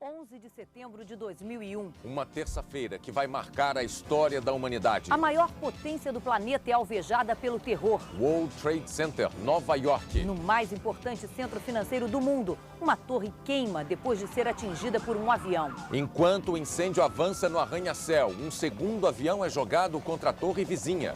11 de setembro de 2001. Uma terça-feira que vai marcar a história da humanidade. A maior potência do planeta é alvejada pelo terror. World Trade Center, Nova York. No mais importante centro financeiro do mundo, uma torre queima depois de ser atingida por um avião. Enquanto o incêndio avança no arranha-céu, um segundo avião é jogado contra a torre vizinha.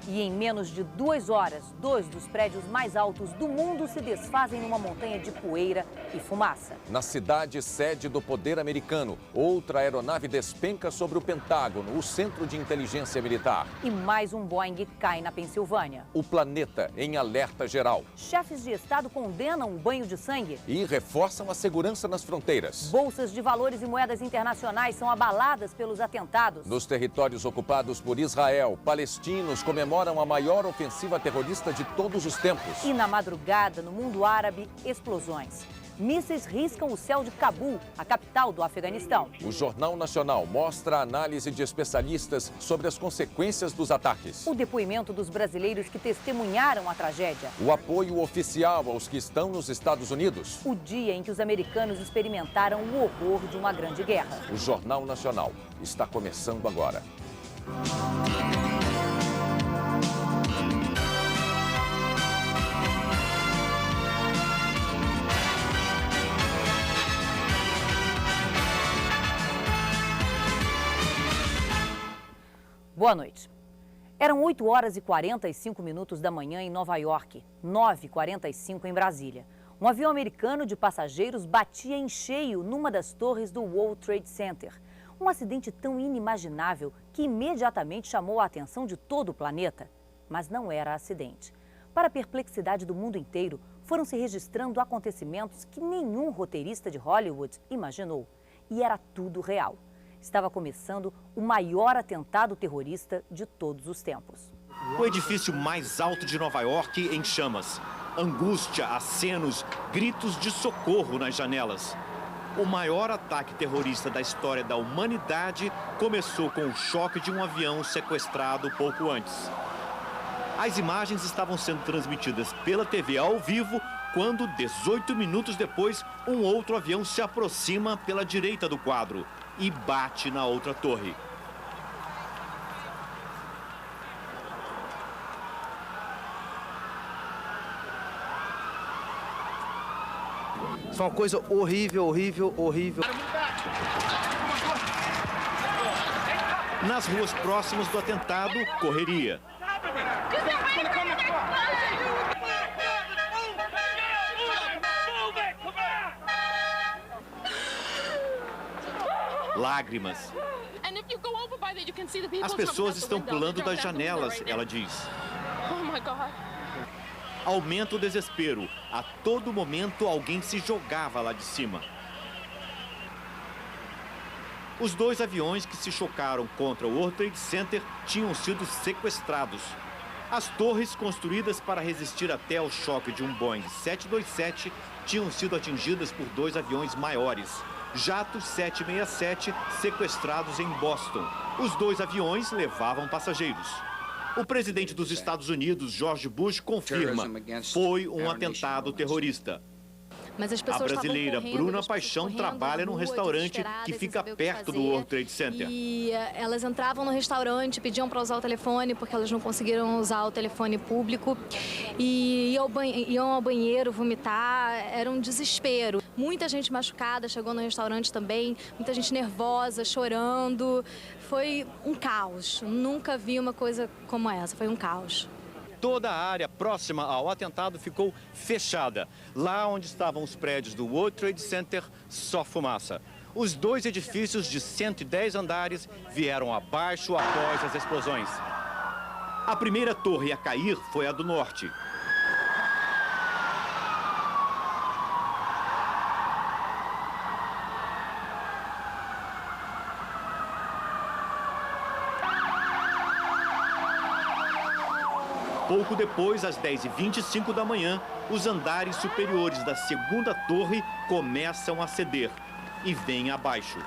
E em menos de 2 horas, 2 dos prédios mais altos do mundo se desfazem numa montanha de poeira e fumaça. Na cidade sede do poder americano, outra aeronave despenca sobre o Pentágono, o centro de inteligência militar. E mais um Boeing cai na Pensilvânia. O planeta em alerta geral. Chefes de Estado condenam o banho de sangue. E reforçam a segurança nas fronteiras. Bolsas de valores e moedas internacionais são abaladas pelos atentados. Nos territórios ocupados por Israel, palestinos comemoram a maior ofensiva terrorista de todos os tempos. E na madrugada, no mundo árabe, explosões. Mísseis riscam o céu de Cabul, a capital do Afeganistão. O Jornal Nacional mostra a análise de especialistas sobre as consequências dos ataques. O depoimento dos brasileiros que testemunharam a tragédia. O apoio oficial aos que estão nos Estados Unidos. O dia em que os americanos experimentaram o horror de uma grande guerra. O Jornal Nacional está começando agora. Boa noite. Eram 8 horas e 45 minutos da manhã em Nova York, 9h45 em Brasília. Um avião americano de passageiros batia em cheio numa das torres do World Trade Center. Um acidente tão inimaginável que imediatamente chamou a atenção de todo o planeta. Mas não era acidente. Para a perplexidade do mundo inteiro, foram se registrando acontecimentos que nenhum roteirista de Hollywood imaginou. E era tudo real. Estava começando o maior atentado terrorista de todos os tempos. O edifício mais alto de Nova York em chamas. Angústia, acenos, gritos de socorro nas janelas. O maior ataque terrorista da história da humanidade começou com o choque de um avião sequestrado pouco antes. As imagens estavam sendo transmitidas pela TV ao vivo quando, 18 minutos depois, um outro avião se aproxima pela direita do quadro e bate na outra torre. Isso é uma coisa horrível, horrível, horrível. Nas ruas próximas do atentado, correria. Lágrimas. As pessoas estão pulando das janelas, ela diz. Aumenta o desespero. A todo momento, alguém se jogava lá de cima. Os 2 aviões que se chocaram contra o World Trade Center tinham sido sequestrados. As torres, construídas para resistir até ao choque de um Boeing 727, tinham sido atingidas por 2 aviões maiores. Jatos 767 sequestrados em Boston. Os 2 aviões levavam passageiros. O presidente dos Estados Unidos, George Bush, confirma: foi um atentado terrorista. Mas as A pessoas brasileira Bruna Paixão trabalha num restaurante que fica perto do World Trade Center. E elas entravam no restaurante, pediam para usar o telefone, porque elas não conseguiram usar o telefone público. E iam ao banheiro vomitar, era um desespero. Muita gente machucada chegou no restaurante também, muita gente nervosa, chorando. Foi um caos. Nunca vi uma coisa como essa, foi um caos. Toda a área próxima ao atentado ficou fechada. Lá onde estavam os prédios do World Trade Center, só fumaça. Os 2 edifícios de 110 andares vieram abaixo após as explosões. A primeira torre a cair foi a do norte. Pouco depois, às 10h25 da manhã, os andares superiores da segunda torre começam a ceder e vêm abaixo.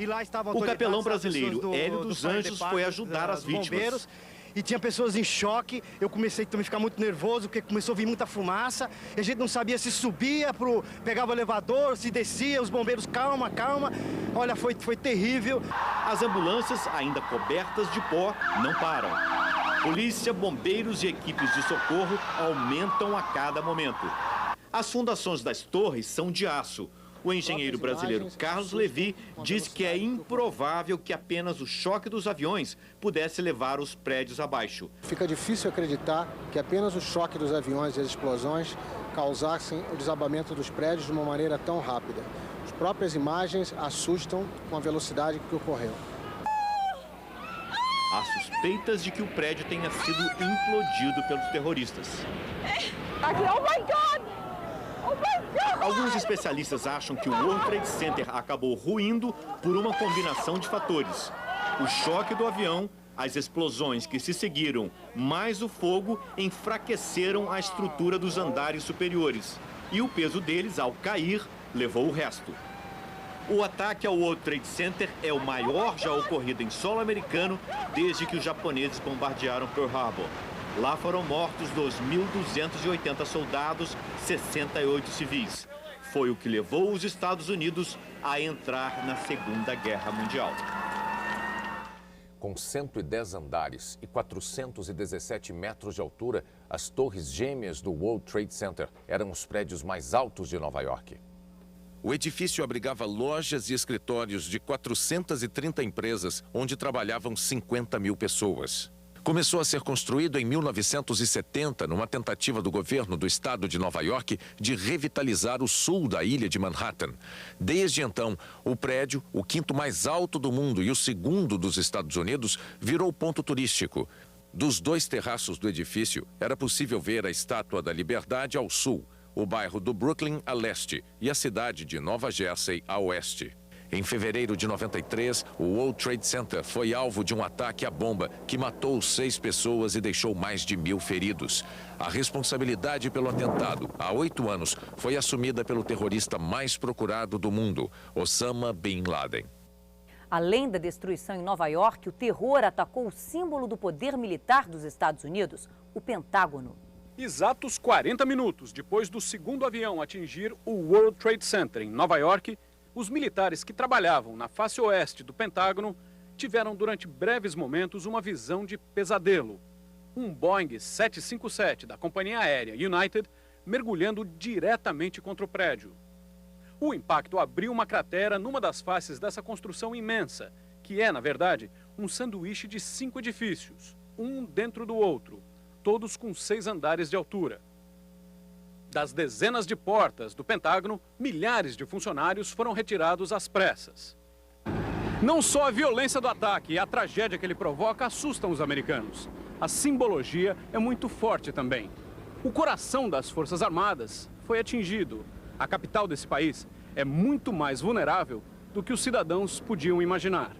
lá estavam O capelão autorizados, brasileiro Hélio dos Anjos foi ajudar as vítimas. Bombeiros, e tinha pessoas em choque. Eu comecei também a ficar muito nervoso, porque começou a vir muita fumaça. E a gente não sabia se subia, pegava o elevador, se descia. Os bombeiros, calma, calma. Olha, foi terrível. As ambulâncias, ainda cobertas de pó, não param. Polícia, bombeiros e equipes de socorro aumentam a cada momento. As fundações das torres são de aço. O engenheiro brasileiro Carlos Levi diz que é improvável que apenas o choque dos aviões pudesse levar os prédios abaixo. Fica difícil acreditar que apenas o choque dos aviões e as explosões causassem o desabamento dos prédios de uma maneira tão rápida. As próprias imagens assustam com a velocidade que ocorreu. Há suspeitas de que o prédio tenha sido implodido pelos terroristas. Oh my God! Alguns especialistas acham que o World Trade Center acabou ruindo por uma combinação de fatores. O choque do avião, as explosões que se seguiram, mais o fogo enfraqueceram a estrutura dos andares superiores. E o peso deles, ao cair, levou o resto. O ataque ao World Trade Center é o maior já ocorrido em solo americano desde que os japoneses bombardearam Pearl Harbor. Lá foram mortos 2.280 soldados, 68 civis. Foi o que levou os Estados Unidos a entrar na Segunda Guerra Mundial. Com 110 andares e 417 metros de altura, as torres gêmeas do World Trade Center eram os prédios mais altos de Nova York. O edifício abrigava lojas e escritórios de 430 empresas, onde trabalhavam 50 mil pessoas. Começou a ser construído em 1970, numa tentativa do governo do estado de Nova York de revitalizar o sul da ilha de Manhattan. Desde então, o prédio, o quinto mais alto do mundo e o segundo dos Estados Unidos, virou ponto turístico. Dos dois terraços do edifício, era possível ver a Estátua da Liberdade ao sul, o bairro do Brooklyn a leste e a cidade de Nova Jersey a oeste. Em fevereiro de 93, o World Trade Center foi alvo de um ataque à bomba que matou 6 pessoas e deixou mais de 1.000 feridos. A responsabilidade pelo atentado, há 8 anos, foi assumida pelo terrorista mais procurado do mundo, Osama Bin Laden. Além da destruição em Nova York, o terror atacou o símbolo do poder militar dos Estados Unidos, o Pentágono. Exatos 40 minutos depois do segundo avião atingir o World Trade Center em Nova York, os militares que trabalhavam na face oeste do Pentágono tiveram durante breves momentos uma visão de pesadelo. Um Boeing 757 da companhia aérea United mergulhando diretamente contra o prédio. O impacto abriu uma cratera numa das faces dessa construção imensa, que é, na verdade, um sanduíche de 5 edifícios, um dentro do outro, todos com 6 andares de altura. Das dezenas de portas do Pentágono, milhares de funcionários foram retirados às pressas. Não só a violência do ataque e a tragédia que ele provoca assustam os americanos. A simbologia é muito forte também. O coração das Forças Armadas foi atingido. A capital desse país é muito mais vulnerável do que os cidadãos podiam imaginar.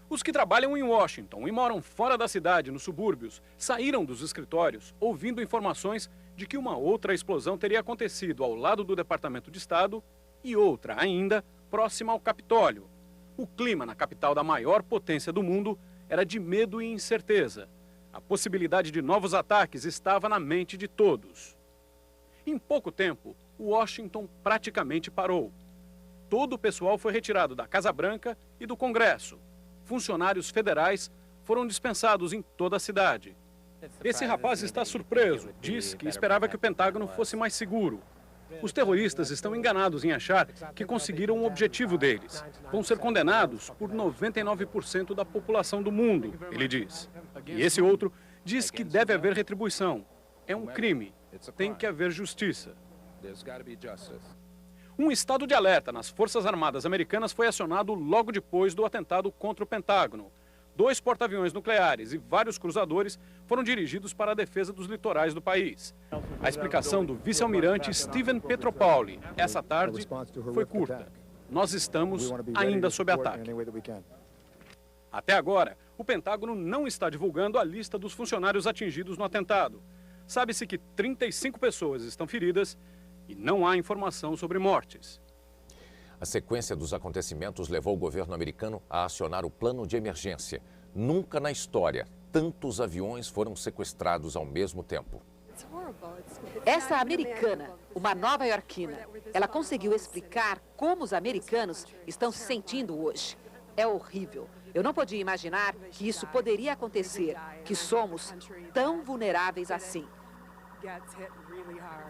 Os que trabalham em Washington e moram fora da cidade, nos subúrbios, saíram dos escritórios ouvindo informações de que uma outra explosão teria acontecido ao lado do Departamento de Estado e outra ainda próxima ao Capitólio. O clima na capital da maior potência do mundo era de medo e incerteza. A possibilidade de novos ataques estava na mente de todos. Em pouco tempo, Washington praticamente parou. Todo o pessoal foi retirado da Casa Branca e do Congresso. Funcionários federais foram dispensados em toda a cidade. Esse rapaz está surpreso. Diz que esperava que o Pentágono fosse mais seguro. Os terroristas estão enganados em achar que conseguiram o objetivo deles. Vão ser condenados por 99% da população do mundo, ele diz. E esse outro diz que deve haver retribuição. É um crime. Tem que haver justiça. Um estado de alerta nas Forças Armadas americanas foi acionado logo depois do atentado contra o Pentágono. 2 porta-aviões nucleares e vários cruzadores foram dirigidos para a defesa dos litorais do país. A explicação do vice-almirante Steven Petropauly essa tarde foi curta. Nós estamos ainda sob ataque. Até agora, o Pentágono não está divulgando a lista dos funcionários atingidos no atentado. Sabe-se que 35 pessoas estão feridas e não há informação sobre mortes. A sequência dos acontecimentos levou o governo americano a acionar o plano de emergência. Nunca na história, tantos aviões foram sequestrados ao mesmo tempo. Essa americana, uma nova-iorquina, ela conseguiu explicar como os americanos estão se sentindo hoje. É horrível. Eu não podia imaginar que isso poderia acontecer, que somos tão vulneráveis assim.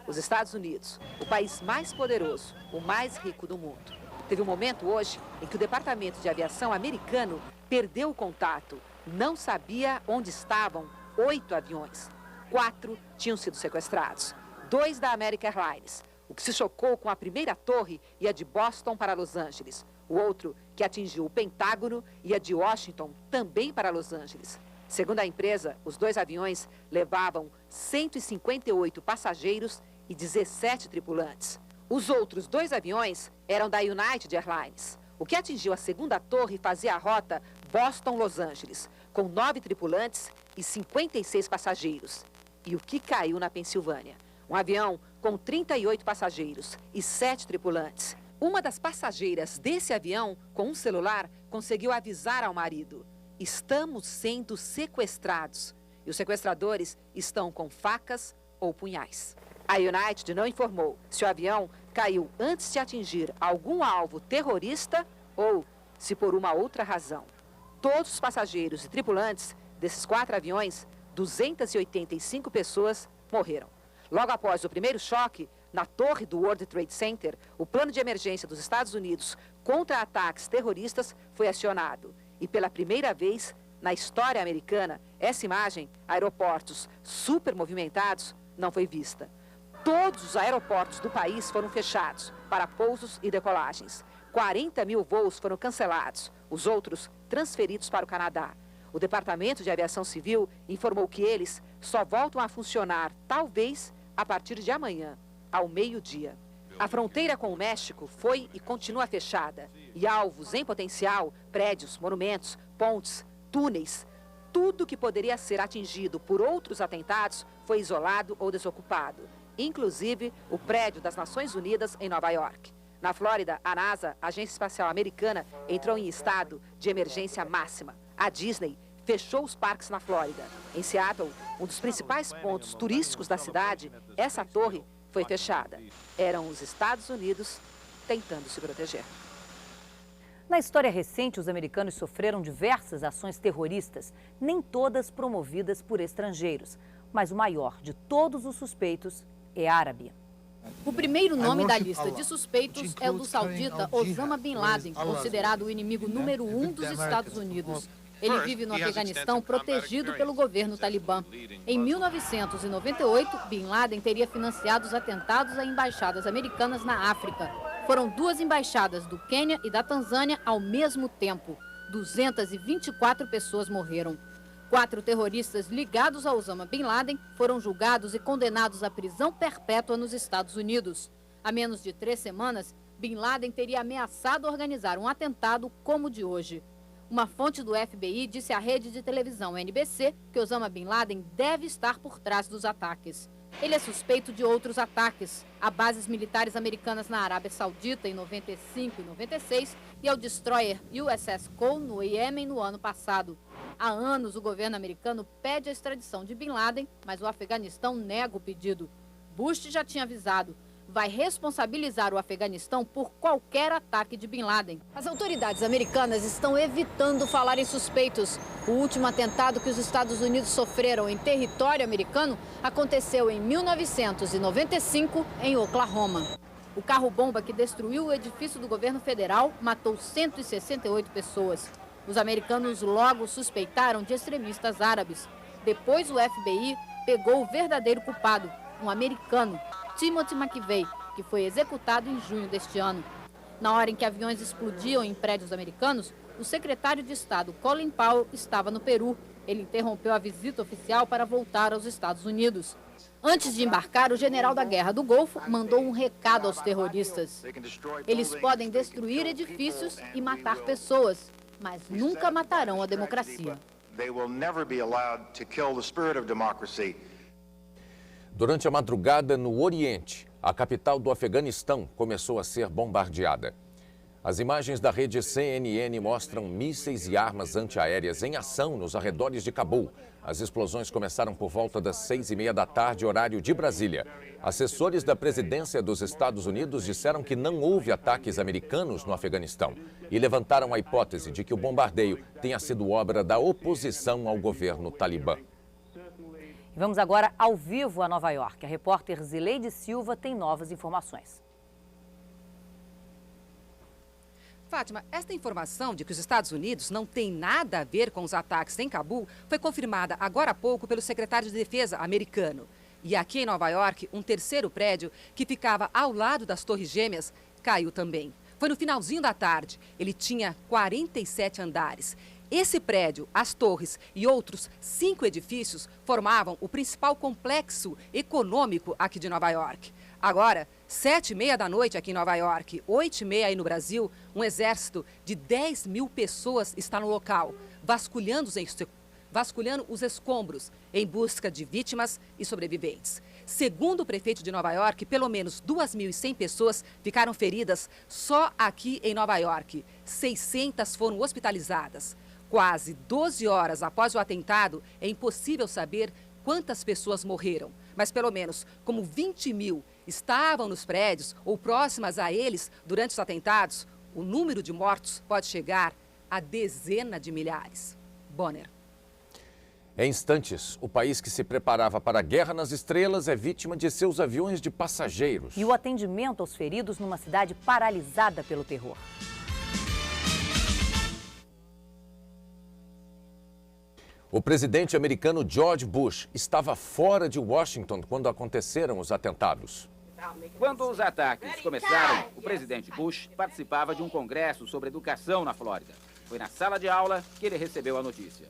Os Estados Unidos, o país mais poderoso, o mais rico do mundo. Teve um momento hoje em que o Departamento de Aviação americano perdeu o contato. Não sabia onde estavam 8 aviões. 4 tinham sido sequestrados. 2 da American Airlines, o que se chocou com a primeira torre e a de Boston para Los Angeles. O outro, que atingiu o Pentágono, e a de Washington, também para Los Angeles. Segundo a empresa, os 2 aviões levavam 158 passageiros e 17 tripulantes. Os outros 2 aviões eram da United Airlines. O que atingiu a segunda torre fazia a rota Boston-Los Angeles, com 9 tripulantes e 56 passageiros. E o que caiu na Pensilvânia? Um avião com 38 passageiros e 7 tripulantes. Uma das passageiras desse avião, com um celular, conseguiu avisar ao marido: estamos sendo sequestrados. E os sequestradores estão com facas ou punhais. A United não informou se o avião caiu antes de atingir algum alvo terrorista ou se por uma outra razão. Todos os passageiros e tripulantes desses 4 aviões, 285 pessoas, morreram. Logo após o primeiro choque, na torre do World Trade Center, o plano de emergência dos Estados Unidos contra ataques terroristas foi acionado. E pela primeira vez na história americana, essa imagem, aeroportos super movimentados, não foi vista. Todos os aeroportos do país foram fechados para pousos e decolagens. 40 mil voos foram cancelados, os outros transferidos para o Canadá. O Departamento de Aviação Civil informou que eles só voltam a funcionar, talvez, a partir de amanhã, ao meio-dia. A fronteira com o México foi e continua fechada. E alvos em potencial, prédios, monumentos, pontes, túneis, tudo que poderia ser atingido por outros atentados foi isolado ou desocupado. Inclusive o prédio das Nações Unidas em Nova York. Na Flórida, a NASA, a Agência Espacial Americana, entrou em estado de emergência máxima. A Disney fechou os parques na Flórida. Em Seattle, um dos principais pontos turísticos da cidade, essa torre foi fechada. Eram os Estados Unidos tentando se proteger. Na história recente, os americanos sofreram diversas ações terroristas, nem todas promovidas por estrangeiros. Mas o maior de todos os suspeitos é árabe. O primeiro nome da lista de suspeitos é o do saudita Osama Bin Laden, considerado o inimigo número 1 dos Estados Unidos. Ele vive no Afeganistão protegido pelo governo talibã. Em 1998, Bin Laden teria financiado os atentados a embaixadas americanas na África. Foram 2 embaixadas do Quênia e da Tanzânia ao mesmo tempo. 224 pessoas morreram. 4 terroristas ligados a Osama Bin Laden foram julgados e condenados à prisão perpétua nos Estados Unidos. Há menos de 3 semanas, Bin Laden teria ameaçado organizar um atentado como o de hoje. Uma fonte do FBI disse à rede de televisão NBC que Osama Bin Laden deve estar por trás dos ataques. Ele é suspeito de outros ataques a bases militares americanas na Arábia Saudita em 95 e 96 e ao destroyer USS Cole no Iêmen no ano passado. Há anos o governo americano pede a extradição de Bin Laden, mas o Afeganistão nega o pedido. Bush já tinha avisado. Vai responsabilizar o Afeganistão por qualquer ataque de Bin Laden. As autoridades americanas estão evitando falar em suspeitos. O último atentado que os Estados Unidos sofreram em território americano aconteceu em 1995, em Oklahoma. O carro-bomba que destruiu o edifício do governo federal matou 168 pessoas. Os americanos logo suspeitaram de extremistas árabes. Depois o FBI pegou o verdadeiro culpado, um americano, Timothy McVeigh, que foi executado em junho deste ano. Na hora em que aviões explodiam em prédios americanos, o secretário de Estado Colin Powell estava no Peru. Ele interrompeu a visita oficial para voltar aos Estados Unidos. Antes de embarcar, o general da Guerra do Golfo mandou um recado aos terroristas. Eles podem destruir edifícios e matar pessoas, mas nunca matarão a democracia. Durante a madrugada no Oriente, a capital do Afeganistão começou a ser bombardeada. As imagens da rede CNN mostram mísseis e armas antiaéreas em ação nos arredores de Cabul. As explosões começaram por volta das 6h30 da tarde, horário de Brasília. Assessores da presidência dos Estados Unidos disseram que não houve ataques americanos no Afeganistão e levantaram a hipótese de que o bombardeio tenha sido obra da oposição ao governo talibã. Vamos agora ao vivo a Nova York. A repórter Zileide Silva tem novas informações. Fátima, esta informação de que os Estados Unidos não têm nada a ver com os ataques em Cabul foi confirmada agora há pouco pelo secretário de Defesa americano. E aqui em Nova York, um terceiro prédio que ficava ao lado das Torres Gêmeas caiu também. Foi no finalzinho da tarde. Ele tinha 47 andares. Esse prédio, as torres e outros 5 edifícios formavam o principal complexo econômico aqui de Nova York. Agora, 7h30 da noite aqui em Nova York, 8h30 aí no Brasil, um exército de 10 mil pessoas está no local, vasculhando os escombros em busca de vítimas e sobreviventes. Segundo o prefeito de Nova York, pelo menos 2.100 pessoas ficaram feridas só aqui em Nova York. 600 foram hospitalizadas. Quase 12 horas após o atentado, é impossível saber quantas pessoas morreram. Mas pelo menos como 20 mil estavam nos prédios ou próximas a eles durante os atentados, o número de mortos pode chegar a dezenas de milhares. Bonner. Em instantes, o país que se preparava para a Guerra nas Estrelas é vítima de seus aviões de passageiros. E o atendimento aos feridos numa cidade paralisada pelo terror. O presidente americano George Bush estava fora de Washington quando aconteceram os atentados. Quando os ataques começaram, o presidente Bush participava de um congresso sobre educação na Flórida. Foi na sala de aula que ele recebeu a notícia.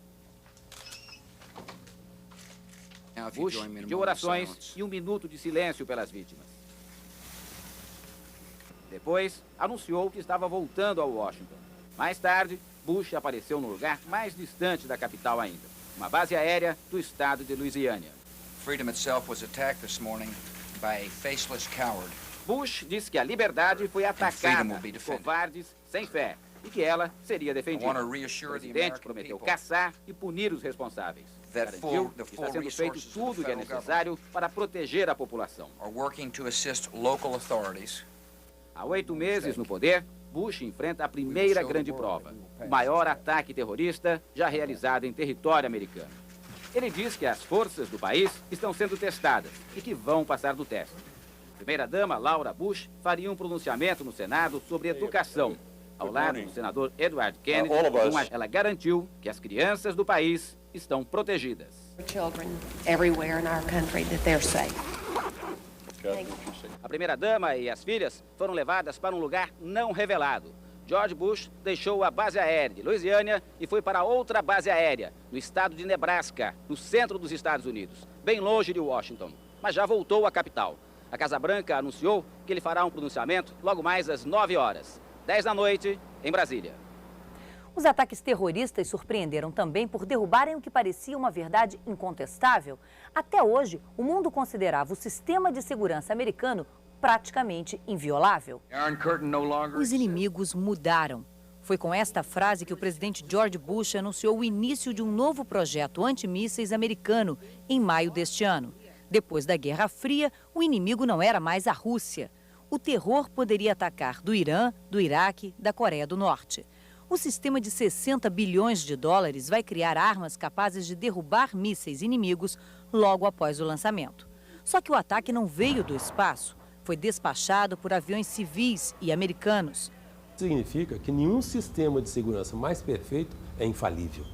Bush pediu orações e 1 minuto de silêncio pelas vítimas. Depois, anunciou que estava voltando a Washington. Mais tarde, Bush apareceu no lugar mais distante da capital ainda, uma base aérea do estado de Louisiana. Freedom itself was attacked this morning by a faceless coward. Bush disse que a liberdade foi atacada por covardes sem fé e que ela seria defendida. O presidente prometeu caçar e punir os responsáveis. Garantiu que está sendo feito tudo o que é necessário para proteger a população. Há 8 meses no poder, Bush enfrenta a primeira grande prova, o maior ataque terrorista já realizado em território americano. Ele diz que as forças do país estão sendo testadas e que vão passar do teste. A primeira-dama, Laura Bush, faria um pronunciamento no Senado sobre educação. Ao lado do senador Edward Kennedy, ela garantiu que as crianças do país estão protegidas. A primeira-dama e as filhas foram levadas para um lugar não revelado. George Bush deixou a base aérea de Louisiana e foi para outra base aérea, no estado de Nebraska, no centro dos Estados Unidos, bem longe de Washington, mas já voltou à capital. A Casa Branca anunciou que ele fará um pronunciamento logo mais às 9 horas, 10 da noite, em Brasília. Os ataques terroristas surpreenderam também por derrubarem o que parecia uma verdade incontestável. Até hoje, o mundo considerava o sistema de segurança americano praticamente inviolável. Os inimigos mudaram. Foi com esta frase que o presidente George Bush anunciou o início de um novo projeto antimísseis americano em maio deste ano. Depois da Guerra Fria, o inimigo não era mais a Rússia. O terror poderia atacar do Irã, do Iraque, da Coreia do Norte. O sistema de 60 bilhões de dólares vai criar armas capazes de derrubar mísseis inimigos logo após o lançamento. Só que o ataque não veio do espaço. Foi despachado por aviões civis e americanos. Significa que nenhum sistema de segurança mais perfeito é infalível.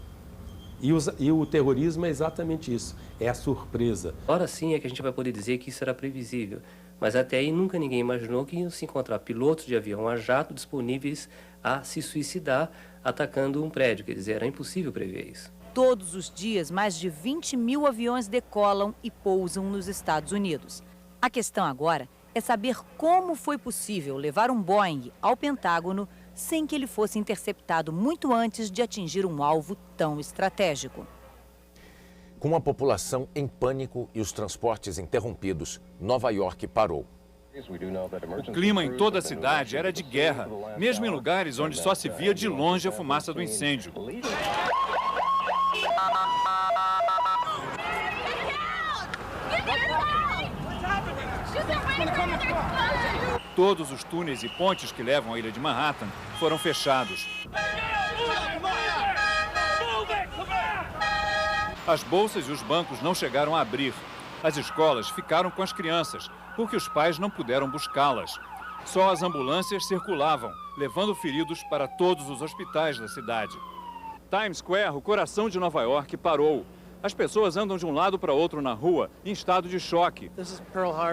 E o terrorismo é exatamente isso, é a surpresa. Agora sim é que a gente vai poder dizer que isso era previsível. Mas até aí nunca ninguém imaginou que iam se encontrar pilotos de avião a jato disponíveis a se suicidar atacando um prédio. Quer dizer, era impossível prever isso. Todos os dias, mais de 20 mil aviões decolam e pousam nos Estados Unidos. A questão agora é saber como foi possível levar um Boeing ao Pentágono sem que ele fosse interceptado muito antes de atingir um alvo tão estratégico. Com a população em pânico e os transportes interrompidos, Nova York parou. O clima em toda a cidade era de guerra, mesmo em lugares onde só se via de longe a fumaça do incêndio. Todos os túneis e pontes que levam à ilha de Manhattan foram fechados. As bolsas e os bancos não chegaram a abrir. As escolas ficaram com as crianças, porque os pais não puderam buscá-las. Só as ambulâncias circulavam, levando feridos para todos os hospitais da cidade. Times Square, o coração de Nova York, parou. As pessoas andam de um lado para outro na rua, em estado de choque.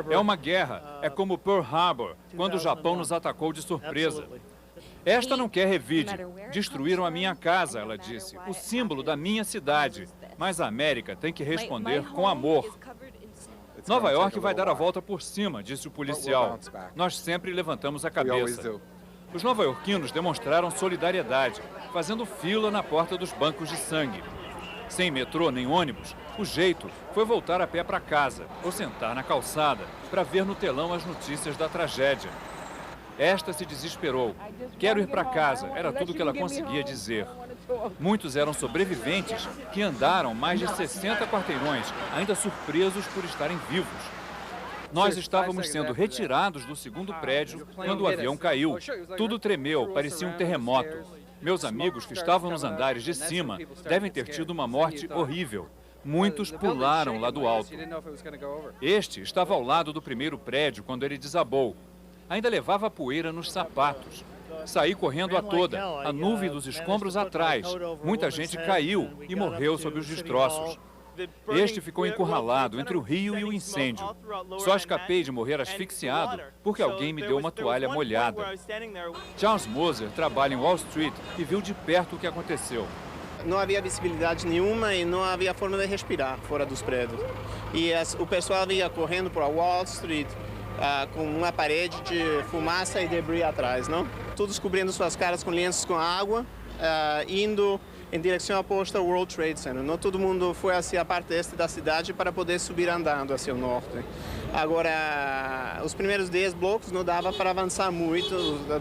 É uma guerra, é como Pearl Harbor, quando o Japão nos atacou de surpresa. Esta não quer revide. Destruíram a minha casa, ela disse, o símbolo da minha cidade. Mas a América tem que responder com amor. Nova York vai dar a volta por cima, disse o policial. Nós sempre levantamos a cabeça. Os nova-iorquinos demonstraram solidariedade, fazendo fila na porta dos bancos de sangue. Sem metrô nem ônibus, o jeito foi voltar a pé para casa ou sentar na calçada para ver no telão as notícias da tragédia. Esta se desesperou. Quero ir para casa, era tudo que ela conseguia dizer. Muitos eram sobreviventes que andaram mais de 60 quarteirões, ainda surpresos por estarem vivos. Nós estávamos sendo retirados do segundo prédio quando o avião caiu. Tudo tremeu, parecia um terremoto. Meus amigos que estavam nos andares de cima devem ter tido uma morte horrível. Muitos pularam lá do alto. Este estava ao lado do primeiro prédio quando ele desabou. Ainda levava poeira nos sapatos. Saí correndo a toda, a nuvem dos escombros atrás. Muita gente caiu e morreu sob os destroços. Este ficou encurralado entre o rio e o incêndio. Só escapei de morrer asfixiado porque alguém me deu uma toalha molhada. Charles Moser trabalha em Wall Street e viu de perto o que aconteceu. Não havia visibilidade nenhuma e não havia forma de respirar fora dos prédios. E o pessoal vinha correndo para Wall Street com uma parede de fumaça e debris atrás, não? Todos cobrindo suas caras com lenços com água, indo em direção oposta ao World Trade Center. Não todo mundo foi hacia a parte este da cidade para poder subir andando hacia o norte. Agora, os primeiros 10 blocos não dava para avançar muito,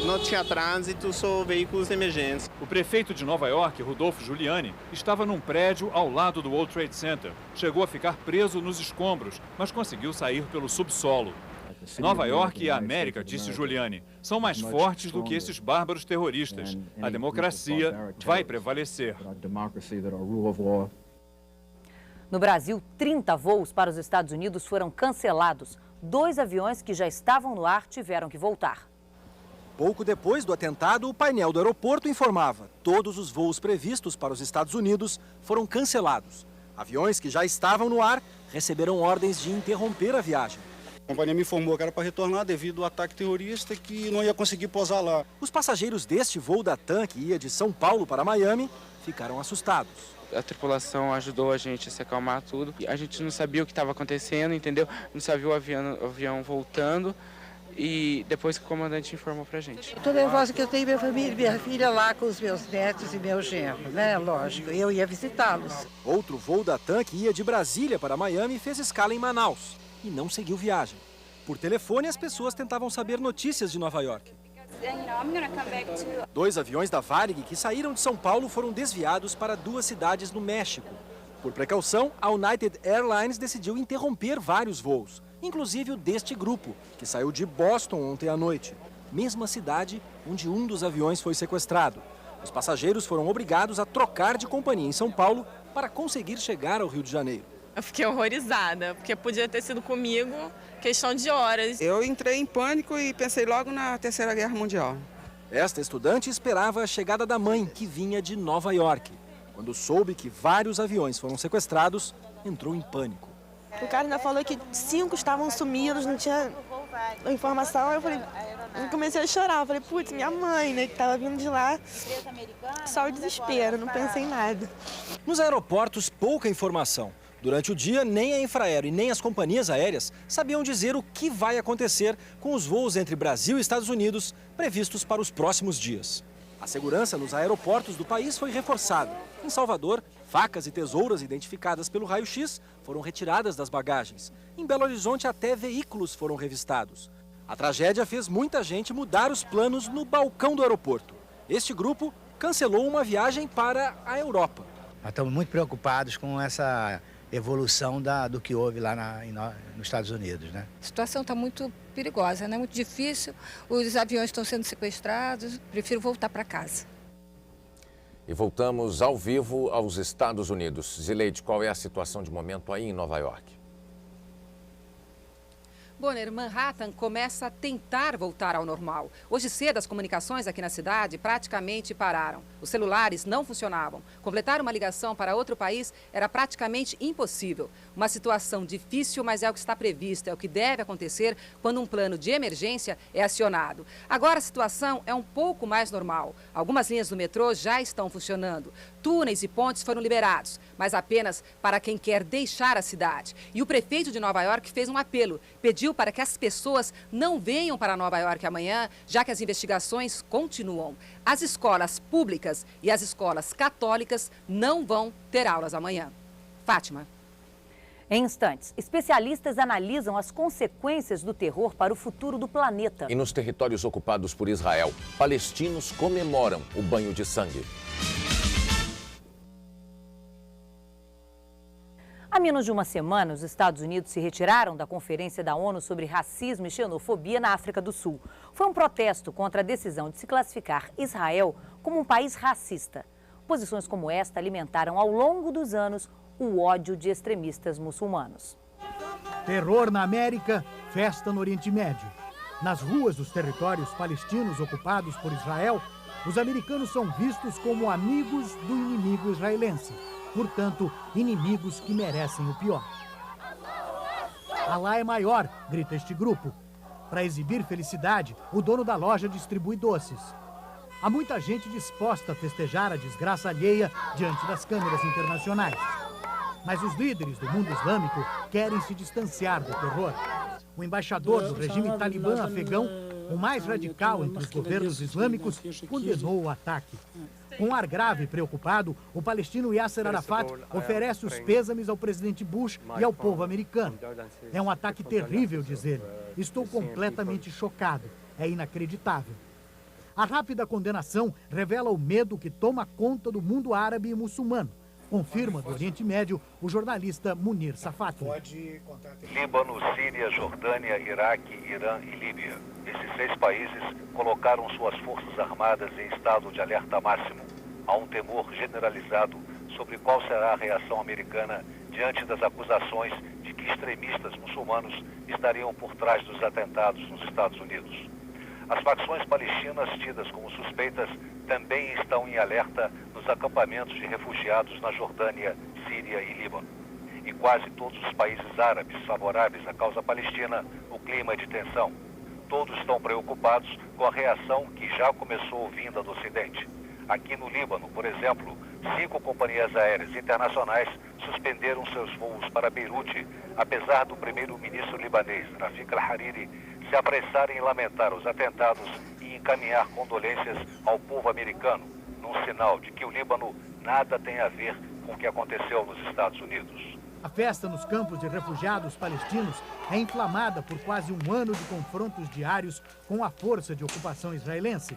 não tinha trânsito, só veículos de emergência. O prefeito de Nova York, Rudolph Giuliani, estava num prédio ao lado do World Trade Center. Chegou a ficar preso nos escombros, mas conseguiu sair pelo subsolo. Nova York e a América, disse Giuliani, são mais fortes do que esses bárbaros terroristas. A democracia vai prevalecer. No Brasil, 30 voos para os Estados Unidos foram cancelados. 2 aviões que já estavam no ar tiveram que voltar. Pouco depois do atentado, o painel do aeroporto informava: todos os voos previstos para os Estados Unidos foram cancelados. Aviões que já estavam no ar receberam ordens de interromper a viagem. A companhia me informou que era para retornar devido ao ataque terrorista, que não ia conseguir pousar lá. Os passageiros deste voo da TAM, que ia de São Paulo para Miami, ficaram assustados. A tripulação ajudou a gente a se acalmar tudo. A gente não sabia o que estava acontecendo, entendeu? Não sabia o avião voltando. E depois que o comandante informou pra gente. Estou nervosa que eu tenho minha família, minha filha lá com os meus netos e meu genro, né? Lógico, eu ia visitá-los. Outro voo da TAM, que ia de Brasília para Miami, fez escala em Manaus e não seguiu viagem. Por telefone, as pessoas tentavam saber notícias de Nova York. 2 aviões da Varig que saíram de São Paulo foram desviados para 2 cidades no México. Por precaução, a United Airlines decidiu interromper vários voos, inclusive o deste grupo, que saiu de Boston ontem à noite, mesma cidade onde um dos aviões foi sequestrado. Os passageiros foram obrigados a trocar de companhia em São Paulo para conseguir chegar ao Rio de Janeiro. Eu fiquei horrorizada, porque podia ter sido comigo questão de horas. Eu entrei em pânico e pensei logo na Terceira Guerra Mundial. Esta estudante esperava a chegada da mãe, que vinha de Nova York. Quando soube que vários aviões foram sequestrados, entrou em pânico. O cara ainda falou que 5 estavam sumidos, não tinha informação. Eu comecei a chorar. Eu falei, putz, minha mãe, né, que estava vindo de lá. Só o desespero, não pensei em nada. Nos aeroportos, pouca informação. Durante o dia, nem a Infraero e nem as companhias aéreas sabiam dizer o que vai acontecer com os voos entre Brasil e Estados Unidos previstos para os próximos dias. A segurança nos aeroportos do país foi reforçada. Em Salvador, facas e tesouras identificadas pelo raio-x foram retiradas das bagagens. Em Belo Horizonte, até veículos foram revistados. A tragédia fez muita gente mudar os planos no balcão do aeroporto. Este grupo cancelou uma viagem para a Europa. Nós estamos muito preocupados com essa evolução do que houve lá nos Estados Unidos, né? A situação está muito perigosa, né? Muito difícil, os aviões estão sendo sequestrados, prefiro voltar para casa. E voltamos ao vivo aos Estados Unidos. Zileide, qual é a situação de momento aí em Nova York? Bonner, Manhattan começa a tentar voltar ao normal. Hoje cedo, as comunicações aqui na cidade praticamente pararam. Os celulares não funcionavam. Completar uma ligação para outro país era praticamente impossível. Uma situação difícil, mas é o que está previsto, é o que deve acontecer quando um plano de emergência é acionado. Agora a situação é um pouco mais normal. Algumas linhas do metrô já estão funcionando. Túneis e pontes foram liberados, mas apenas para quem quer deixar a cidade. E o prefeito de Nova York fez um apelo, pediu para que as pessoas não venham para Nova York amanhã, já que as investigações continuam. As escolas públicas e as escolas católicas não vão ter aulas amanhã. Fátima. Em instantes, especialistas analisam as consequências do terror para o futuro do planeta. E nos territórios ocupados por Israel, palestinos comemoram o banho de sangue. Há menos de uma semana, os Estados Unidos se retiraram da Conferência da ONU sobre Racismo e Xenofobia na África do Sul. Foi um protesto contra a decisão de se classificar Israel como um país racista. Posições como esta alimentaram ao longo dos anos o ódio de extremistas muçulmanos. Terror na América, festa no Oriente Médio. Nas ruas dos territórios palestinos ocupados por Israel, os americanos são vistos como amigos do inimigo israelense. Portanto, inimigos que merecem o pior. Alá é maior, grita este grupo. Para exibir felicidade, o dono da loja distribui doces. Há muita gente disposta a festejar a desgraça alheia diante das câmeras internacionais. Mas os líderes do mundo islâmico querem se distanciar do terror. O embaixador do regime talibã afegão, o mais radical entre os governos islâmicos, condenou o ataque. Com um ar grave e preocupado, o palestino Yasser Arafat oferece os pêsames ao presidente Bush e ao povo americano. É um ataque terrível, diz ele. Estou completamente chocado. É inacreditável. A rápida condenação revela o medo que toma conta do mundo árabe e muçulmano. Confirma do Oriente Médio o jornalista Munir Safati. Líbano, Síria, Jordânia, Iraque, Irã e Líbia. Esses 6 países colocaram suas forças armadas em estado de alerta máximo. Há um temor generalizado sobre qual será a reação americana diante das acusações de que extremistas muçulmanos estariam por trás dos atentados nos Estados Unidos. As facções palestinas tidas como suspeitas também estão em alerta nos acampamentos de refugiados na Jordânia, Síria e Líbano. Em quase todos os países árabes favoráveis à causa palestina, o clima é de tensão. Todos estão preocupados com a reação que já começou vinda do Ocidente. Aqui no Líbano, por exemplo, 5 companhias aéreas internacionais suspenderam seus voos para Beirute, apesar do primeiro-ministro libanês, Rafik al-Hariri, se apressar em lamentar os atentados e encaminhar condolências ao povo americano, num sinal de que o Líbano nada tem a ver com o que aconteceu nos Estados Unidos. A festa nos campos de refugiados palestinos é inflamada por quase um ano de confrontos diários com a força de ocupação israelense.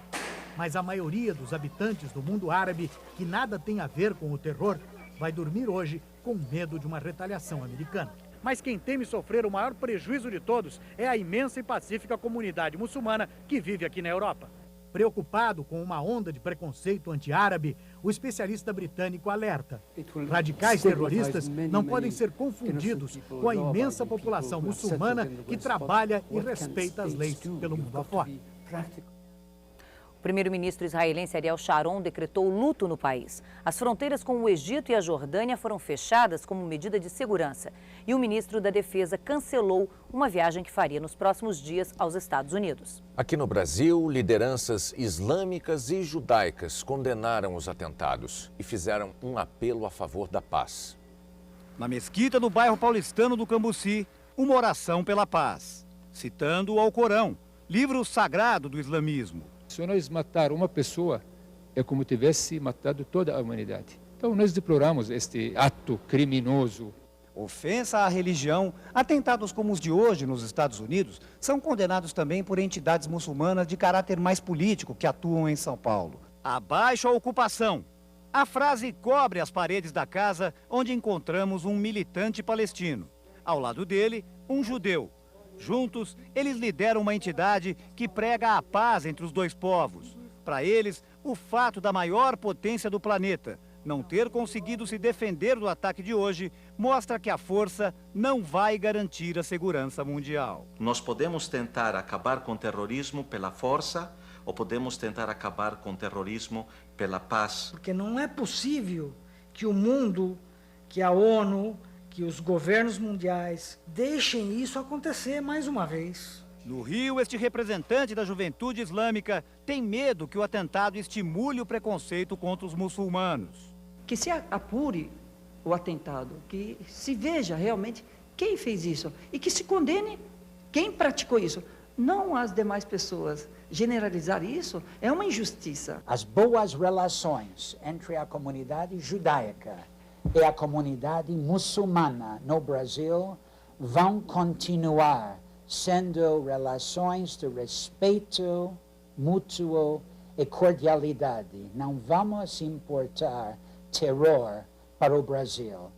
Mas a maioria dos habitantes do mundo árabe, que nada tem a ver com o terror, vai dormir hoje com medo de uma retaliação americana. Mas quem teme sofrer o maior prejuízo de todos é a imensa e pacífica comunidade muçulmana que vive aqui na Europa. Preocupado com uma onda de preconceito anti-árabe, o especialista britânico alerta. Radicais terroristas não podem ser confundidos com a imensa população muçulmana que trabalha e respeita as leis pelo mundo afora. O primeiro-ministro israelense Ariel Sharon decretou luto no país. As fronteiras com o Egito e a Jordânia foram fechadas como medida de segurança. E o ministro da Defesa cancelou uma viagem que faria nos próximos dias aos Estados Unidos. Aqui no Brasil, lideranças islâmicas e judaicas condenaram os atentados e fizeram um apelo a favor da paz. Na mesquita do bairro paulistano do Cambuci, uma oração pela paz, citando o Alcorão, livro sagrado do islamismo. Se nós matar uma pessoa, é como tivesse matado toda a humanidade. Então nós deploramos este ato criminoso. ofensa à religião, atentados como os de hoje nos Estados Unidos são condenados também por entidades muçulmanas de caráter mais político que atuam em São Paulo. Abaixo a ocupação. A frase cobre as paredes da casa onde encontramos um militante palestino. Ao lado dele, um judeu. Juntos, eles lideram uma entidade que prega a paz entre os dois povos. Para eles, o fato da maior potência do planeta não ter conseguido se defender do ataque de hoje mostra que a força não vai garantir a segurança mundial. Nós podemos tentar acabar com o terrorismo pela força ou podemos tentar acabar com o terrorismo pela paz. Porque não é possível que o mundo, que a ONU, que os governos mundiais deixem isso acontecer mais uma vez. No Rio, este representante da juventude islâmica tem medo que o atentado estimule o preconceito contra os muçulmanos. Que se apure o atentado, que se veja realmente quem fez isso e que se condene quem praticou isso, não as demais pessoas. Generalizar isso é uma injustiça. As boas relações entre a comunidade judaica e a comunidade muçulmana no Brasil vão continuar sendo relações de respeito mútuo e cordialidade. Não vamos importar terror para o Brasil.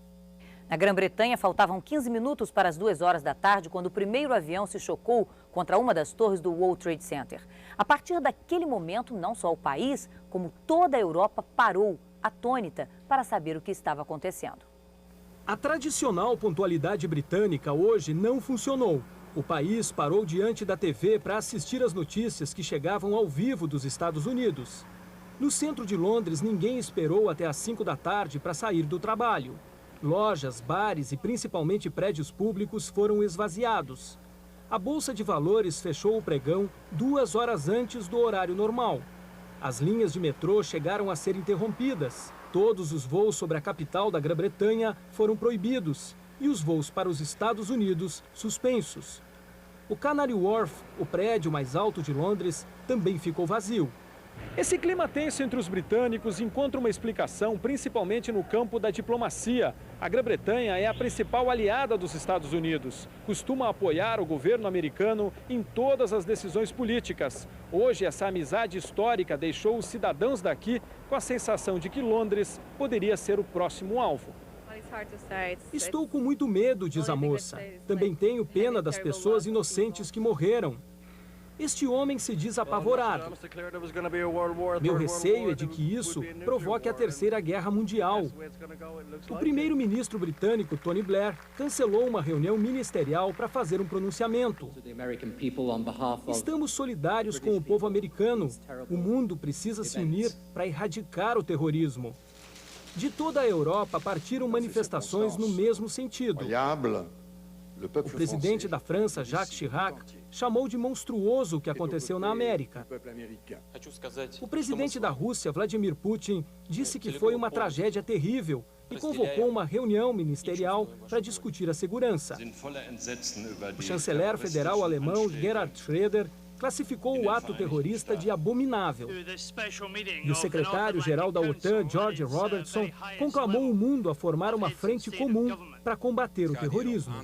Na Grã-Bretanha, faltavam 15 minutos para as 2 horas da tarde quando o primeiro avião se chocou contra uma das torres do World Trade Center. A partir daquele momento, não só o país, como toda a Europa parou, atônita, para saber o que estava acontecendo. A tradicional pontualidade britânica hoje não funcionou. O país parou diante da TV para assistir às notícias que chegavam ao vivo dos Estados Unidos. No centro de Londres, ninguém esperou até às 5 da tarde para sair do trabalho. Lojas, bares e principalmente prédios públicos foram esvaziados. A Bolsa de Valores fechou o pregão 2 horas antes do horário normal. As linhas de metrô chegaram a ser interrompidas. Todos os voos sobre a capital da Grã-Bretanha foram proibidos e os voos para os Estados Unidos suspensos. O Canary Wharf, o prédio mais alto de Londres, também ficou vazio. Esse clima tenso entre os britânicos encontra uma explicação principalmente no campo da diplomacia. A Grã-Bretanha é a principal aliada dos Estados Unidos. Costuma apoiar o governo americano em todas as decisões políticas. Hoje, essa amizade histórica deixou os cidadãos daqui com a sensação de que Londres poderia ser o próximo alvo. Estou com muito medo, diz a moça. Também tenho pena das pessoas inocentes que morreram. Este homem se diz apavorado. Meu receio é de que isso provoque a Terceira Guerra Mundial. O primeiro-ministro britânico, Tony Blair, cancelou uma reunião ministerial para fazer um pronunciamento. Estamos solidários com o povo americano. O mundo precisa se unir para erradicar o terrorismo. De toda a Europa partiram manifestações no mesmo sentido. O presidente da França, Jacques Chirac, chamou de monstruoso o que aconteceu na América. O presidente da Rússia, Vladimir Putin, disse que foi uma tragédia terrível e convocou uma reunião ministerial para discutir a segurança. O chanceler federal alemão, Gerhard Schröder, classificou o ato terrorista de abominável. E o secretário-geral da OTAN, George Robertson, conclamou o mundo a formar uma frente comum para combater o terrorismo.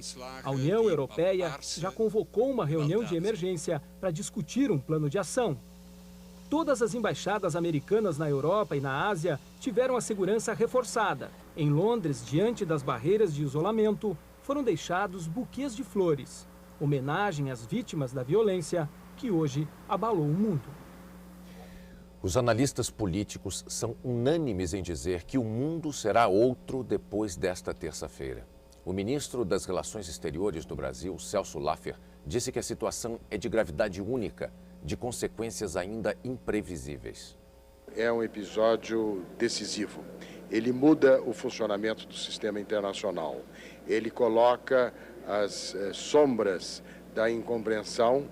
A União Europeia já convocou uma reunião de emergência para discutir um plano de ação. Todas as embaixadas americanas na Europa e na Ásia tiveram a segurança reforçada. Em Londres, diante das barreiras de isolamento, foram deixados buquês de flores, homenagem às vítimas da violência que hoje abalou o mundo. Os analistas políticos são unânimes em dizer que o mundo será outro depois desta terça-feira. O ministro das Relações Exteriores do Brasil, Celso Laffer, disse que a situação é de gravidade única, de consequências ainda imprevisíveis. É um episódio decisivo. Ele muda o funcionamento do sistema internacional. Ele coloca as sombras da incompreensão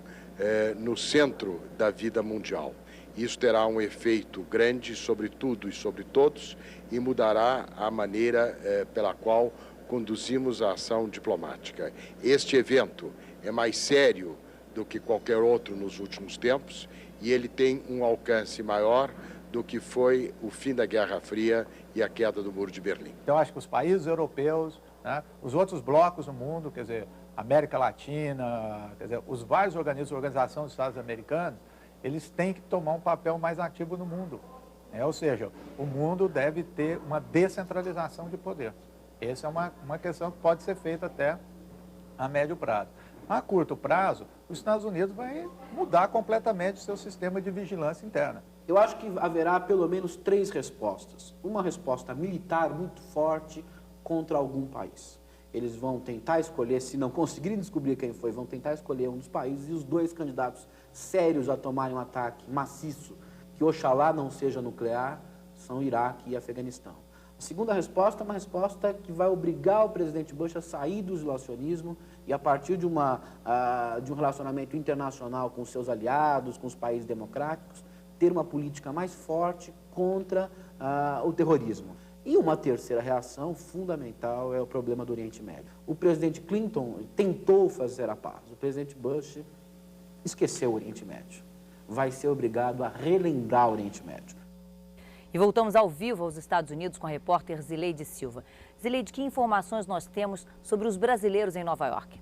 no centro da vida mundial. Isso terá um efeito grande sobre tudo e sobre todos e mudará a maneira pela qual conduzimos a ação diplomática. Este evento é mais sério do que qualquer outro nos últimos tempos e ele tem um alcance maior do que foi o fim da Guerra Fria e a queda do Muro de Berlim. Eu acho que os países europeus, né? Os outros blocos no mundo, quer dizer, América Latina, quer dizer, os vários organismos, Organização dos Estados Americanos, eles têm que tomar um papel mais ativo no mundo. Ou seja, o mundo deve ter uma descentralização de poder. Essa é uma questão que pode ser feita até a médio prazo. A curto prazo, os Estados Unidos vai mudar completamente o seu sistema de vigilância interna. Eu acho que haverá pelo menos 3 respostas. Uma resposta militar muito forte contra algum país. Eles vão tentar escolher, se não conseguirem descobrir quem foi, vão tentar escolher um dos países, e os 2 candidatos sérios a tomarem um ataque maciço, que oxalá não seja nuclear, são Iraque e Afeganistão. A segunda resposta é uma resposta que vai obrigar o presidente Bush a sair do isolacionismo e, a partir de um relacionamento internacional com seus aliados, com os países democráticos, ter uma política mais forte contra o terrorismo. E uma terceira reação fundamental é o problema do Oriente Médio. O presidente Clinton tentou fazer a paz, o presidente Bush esqueceu o Oriente Médio. Vai ser obrigado a relembrar o Oriente Médio. E voltamos ao vivo aos Estados Unidos com a repórter Zileide Silva. Zileide, que informações nós temos sobre os brasileiros em Nova York?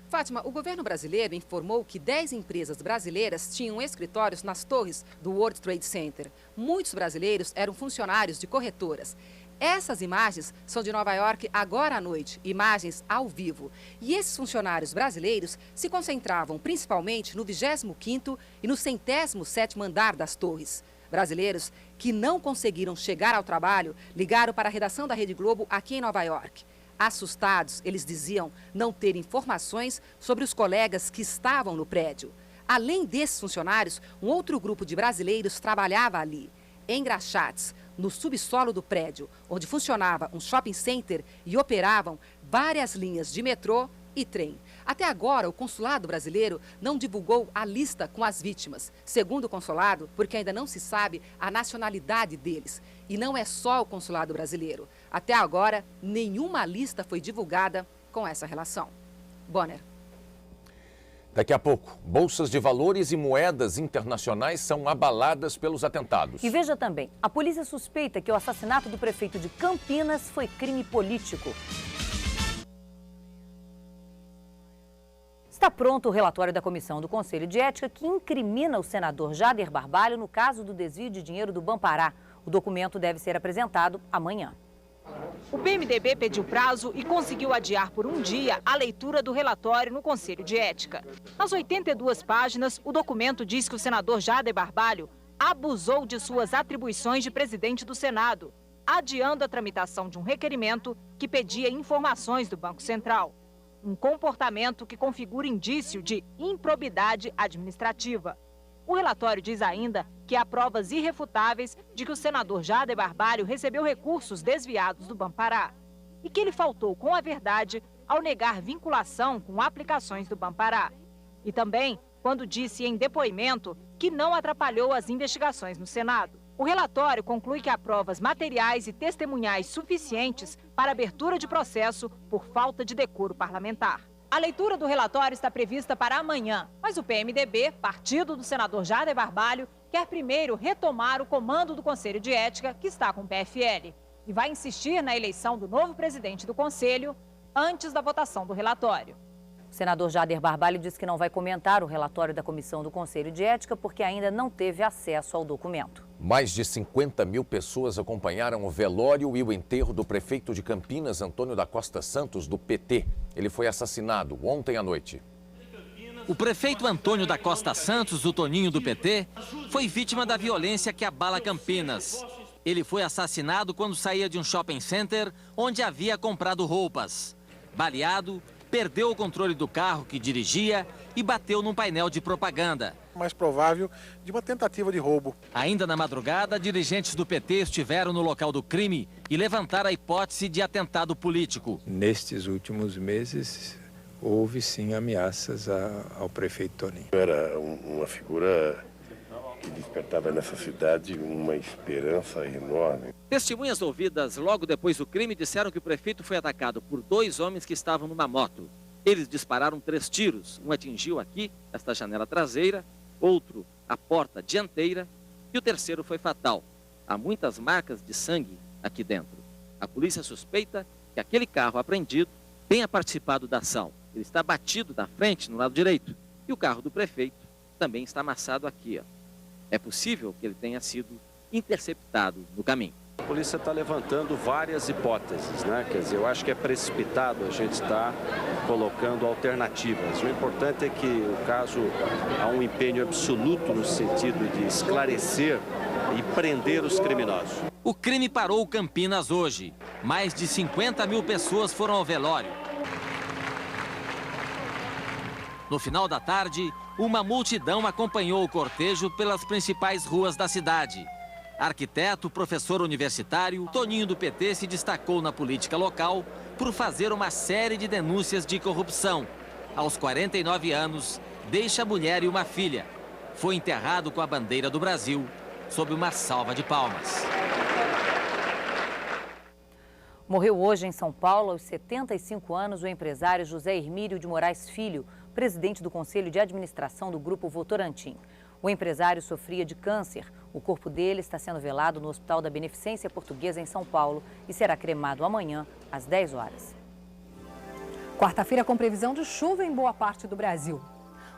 Fátima, o governo brasileiro informou que 10 empresas brasileiras tinham escritórios nas torres do World Trade Center. Muitos brasileiros eram funcionários de corretoras. Essas imagens são de Nova York agora à noite, imagens ao vivo. E esses funcionários brasileiros se concentravam principalmente no 25º e no 107º andar das torres. Brasileiros que não conseguiram chegar ao trabalho ligaram para a redação da Rede Globo aqui em Nova York. Assustados, eles diziam não ter informações sobre os colegas que estavam no prédio. Além desses funcionários, um outro grupo de brasileiros trabalhava ali, em graxates, no subsolo do prédio, onde funcionava um shopping center e operavam várias linhas de metrô e trem. Até agora, o consulado brasileiro não divulgou a lista com as vítimas. Segundo o consulado, porque ainda não se sabe a nacionalidade deles. E não é só o consulado brasileiro. Até agora, nenhuma lista foi divulgada com essa relação. Bonner. Daqui a pouco, bolsas de valores e moedas internacionais são abaladas pelos atentados. E veja também, a polícia suspeita que o assassinato do prefeito de Campinas foi crime político. Está pronto o relatório da Comissão do Conselho de Ética que incrimina o senador Jader Barbalho no caso do desvio de dinheiro do Bampará. O documento deve ser apresentado amanhã. O PMDB pediu prazo e conseguiu adiar por um dia a leitura do relatório no Conselho de Ética. Nas 82 páginas, o documento diz que o senador Jader Barbalho abusou de suas atribuições de presidente do Senado, adiando a tramitação de um requerimento que pedia informações do Banco Central. Um comportamento que configura indício de improbidade administrativa. O relatório diz ainda que há provas irrefutáveis de que o senador Jader Barbalho recebeu recursos desviados do Bampará e que ele faltou com a verdade ao negar vinculação com aplicações do Bampará. E também quando disse em depoimento que não atrapalhou as investigações no Senado. O relatório conclui que há provas materiais e testemunhais suficientes para abertura de processo por falta de decoro parlamentar. A leitura do relatório está prevista para amanhã, mas o PMDB, partido do senador Jader Barbalho, quer primeiro retomar o comando do Conselho de Ética, que está com o PFL, e vai insistir na eleição do novo presidente do Conselho antes da votação do relatório. O senador Jader Barbalho diz que não vai comentar o relatório da Comissão do Conselho de Ética porque ainda não teve acesso ao documento. Mais de 50 mil pessoas acompanharam o velório e o enterro do prefeito de Campinas, Antônio da Costa Santos, do PT. Ele foi assassinado ontem à noite. O prefeito Antônio da Costa Santos, o Toninho do PT, foi vítima da violência que abala Campinas. Ele foi assassinado quando saía de um shopping center onde havia comprado roupas. Baleado, perdeu o controle do carro que dirigia e bateu num painel de propaganda. Mais provável de uma tentativa de roubo. Ainda na madrugada, dirigentes do PT estiveram no local do crime e levantaram a hipótese de atentado político. Nestes últimos meses, houve sim ameaças ao prefeito Toninho. Era uma figura que despertava nessa cidade uma esperança enorme. Testemunhas ouvidas logo depois do crime disseram que o prefeito foi atacado por 2 homens que estavam numa moto. Eles dispararam 3 tiros. Um atingiu aqui, esta janela traseira, outro a porta dianteira e o terceiro foi fatal. Há muitas marcas de sangue aqui dentro. A polícia suspeita que aquele carro apreendido tenha participado da ação. Ele está batido da frente, no lado direito. E o carro do prefeito também está amassado aqui, ó. É possível que ele tenha sido interceptado no caminho. A polícia está levantando várias hipóteses, né? Quer dizer, eu acho que é precipitado a gente estar colocando alternativas. O importante é que, no caso, há um empenho absoluto no sentido de esclarecer e prender os criminosos. O crime parou Campinas hoje. Mais de 50 mil pessoas foram ao velório. No final da tarde, uma multidão acompanhou o cortejo pelas principais ruas da cidade. Arquiteto, professor universitário, Toninho do PT se destacou na política local por fazer uma série de denúncias de corrupção. Aos 49 anos, deixa a mulher e uma filha. Foi enterrado com a bandeira do Brasil, sob uma salva de palmas. Morreu hoje em São Paulo, aos 75 anos, o empresário José Hermílio de Moraes Filho, presidente do Conselho de Administração do Grupo Votorantim. O empresário sofria de câncer. O corpo dele está sendo velado no Hospital da Beneficência Portuguesa, em São Paulo, e será cremado amanhã, às 10 horas. Quarta-feira com previsão de chuva em boa parte do Brasil.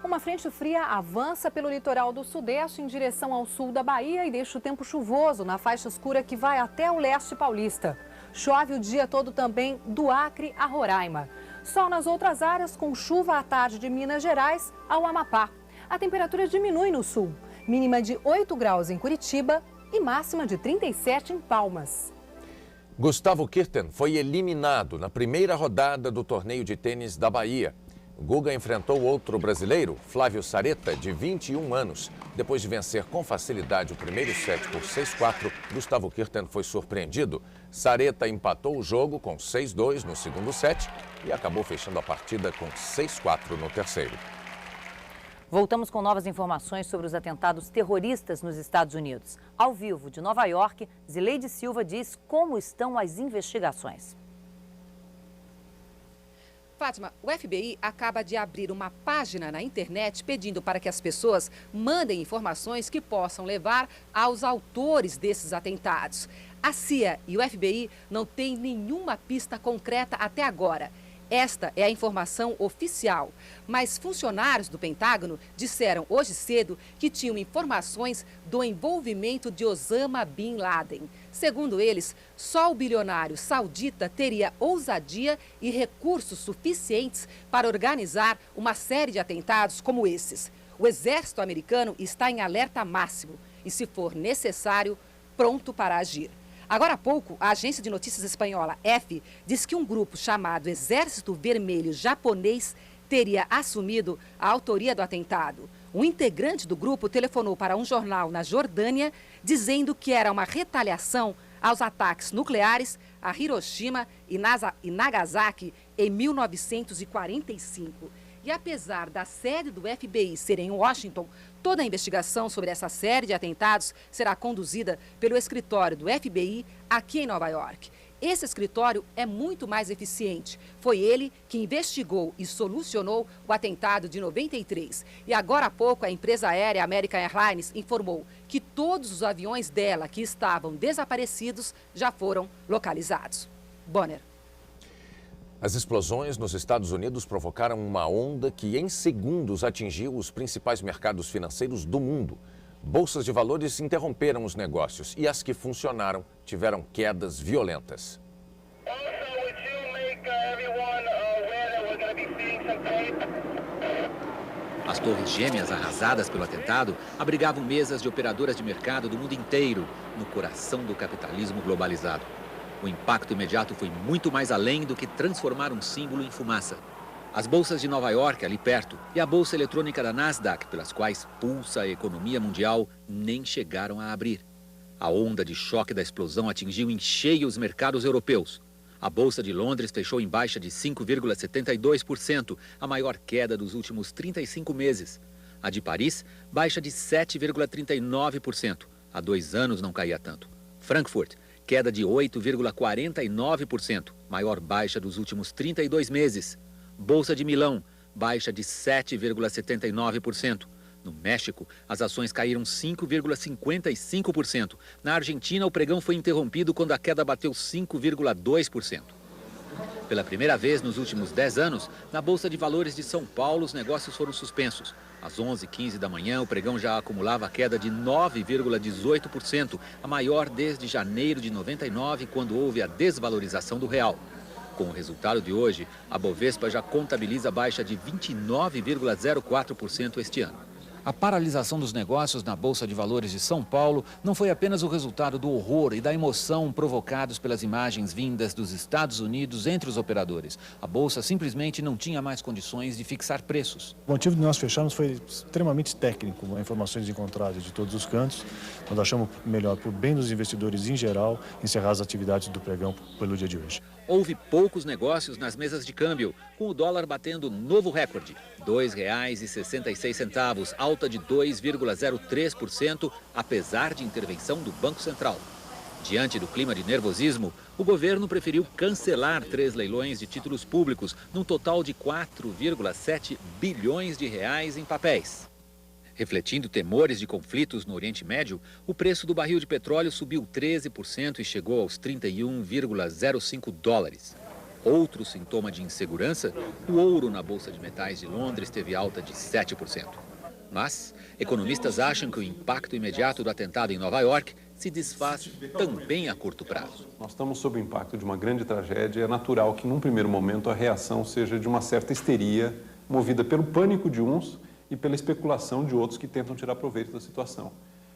Uma frente fria avança pelo litoral do Sudeste em direção ao sul da Bahia e deixa o tempo chuvoso na faixa escura que vai até o leste paulista. Chove o dia todo também do Acre a Roraima. Sol nas outras áreas, com chuva à tarde de Minas Gerais ao Amapá. A temperatura diminui no sul, mínima de 8 graus em Curitiba e máxima de 37 em Palmas. Gustavo Kirten foi eliminado na primeira rodada do torneio de tênis da Bahia. Guga enfrentou outro brasileiro, Flávio Sareta, de 21 anos. Depois de vencer com facilidade o primeiro set por 6-4, Gustavo Kirten foi surpreendido. Sareta empatou o jogo com 6-2 no segundo set e acabou fechando a partida com 6-4 no terceiro. Voltamos com novas informações sobre os atentados terroristas nos Estados Unidos. Ao vivo de Nova York, Zileide Silva diz como estão as investigações. Fátima, o FBI acaba de abrir uma página na internet pedindo para que as pessoas mandem informações que possam levar aos autores desses atentados. A CIA e o FBI não têm nenhuma pista concreta até agora. Esta é a informação oficial, mas funcionários do Pentágono disseram hoje cedo que tinham informações do envolvimento de Osama Bin Laden. Segundo eles, só o bilionário saudita teria ousadia e recursos suficientes para organizar uma série de atentados como esses. O exército americano está em alerta máximo e, se for necessário, pronto para agir. Agora há pouco, a agência de notícias espanhola EFE diz que um grupo chamado Exército Vermelho Japonês teria assumido a autoria do atentado. Um integrante do grupo telefonou para um jornal na Jordânia dizendo que era uma retaliação aos ataques nucleares a Hiroshima e Nagasaki em 1945. E apesar da sede do FBI ser em Washington, toda a investigação sobre essa série de atentados será conduzida pelo escritório do FBI aqui em Nova York. Esse escritório é muito mais eficiente. Foi ele que investigou e solucionou o atentado de 93. E agora há pouco a empresa aérea American Airlines informou que todos os aviões dela que estavam desaparecidos já foram localizados. Bonner. As explosões nos Estados Unidos provocaram uma onda que em segundos atingiu os principais mercados financeiros do mundo. Bolsas de valores interromperam os negócios e as que funcionaram tiveram quedas violentas. As torres gêmeas arrasadas pelo atentado abrigavam mesas de operadoras de mercado do mundo inteiro, no coração do capitalismo globalizado. O impacto imediato foi muito mais além do que transformar um símbolo em fumaça. As bolsas de Nova York, ali perto, e a bolsa eletrônica da Nasdaq, pelas quais pulsa a economia mundial, nem chegaram a abrir. A onda de choque da explosão atingiu em cheio os mercados europeus. A bolsa de Londres fechou em baixa de 5,72%, a maior queda dos últimos 35 meses. A de Paris, baixa de 7,39%. Há 2 anos não caía tanto. Frankfurt, queda de 8,49%, maior baixa dos últimos 32 meses. Bolsa de Milão, baixa de 7,79%. No México, as ações caíram 5,55%. Na Argentina, o pregão foi interrompido quando a queda bateu 5,2%. Pela primeira vez nos últimos 10 anos, na Bolsa de Valores de São Paulo, os negócios foram suspensos. Às 11h15 da manhã, o pregão já acumulava a queda de 9,18%, a maior desde janeiro de 99, quando houve a desvalorização do real. Com o resultado de hoje, a Bovespa já contabiliza baixa de 29,04% este ano. A paralisação dos negócios na Bolsa de Valores de São Paulo não foi apenas o resultado do horror e da emoção provocados pelas imagens vindas dos Estados Unidos entre os operadores. A Bolsa simplesmente não tinha mais condições de fixar preços. O motivo de nós fecharmos foi extremamente técnico, informações encontradas de todos os cantos. Nós achamos melhor, por bem dos investidores em geral, encerrar as atividades do pregão pelo dia de hoje. Houve poucos negócios nas mesas de câmbio, com o dólar batendo novo recorde, R$ 2,66, alta de 2,03%, apesar de intervenção do Banco Central. Diante do clima de nervosismo, o governo preferiu cancelar 3 leilões de títulos públicos, num total de 4,7 bilhões de reais em papéis. Refletindo temores de conflitos no Oriente Médio, o preço do barril de petróleo subiu 13% e chegou aos 31,05 dólares. Outro sintoma de insegurança, o ouro na Bolsa de Metais de Londres teve alta de 7%. Mas economistas acham que o impacto imediato do atentado em Nova York se desfaz também a curto prazo. Nós estamos sob o impacto de uma grande tragédia. É natural que, num primeiro momento, a reação seja de uma certa histeria, movida pelo pânico de uns e pela especulação de outros que tentam tirar proveito da situação.